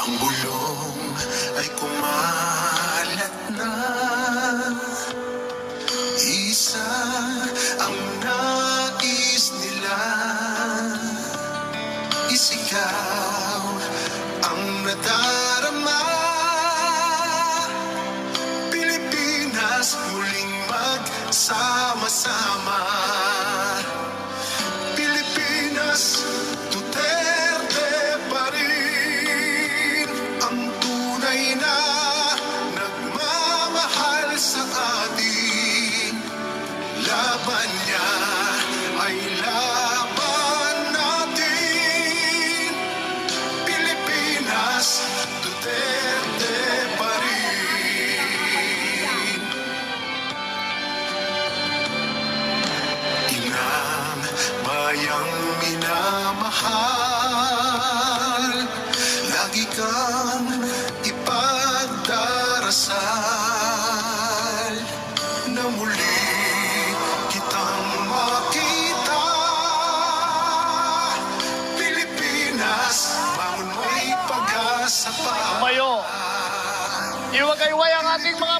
Ang bulong ay kumalat na. Isa ang nais nila. Isigaw ang nadarama. Pilipinas muling magsama-sama. Pilipinas, Duterte pa rin ang tunay na nagmamahal sa atin. Laban niya ay laban natin. Pilipinas, Duterte pa rin. Inang bayang minamahal, lagi kang ipagdarasal na muli kitang makita. Pilipinas, bangon mo'y pag-asa pa. Tumayo. Iwagayway ang ating mga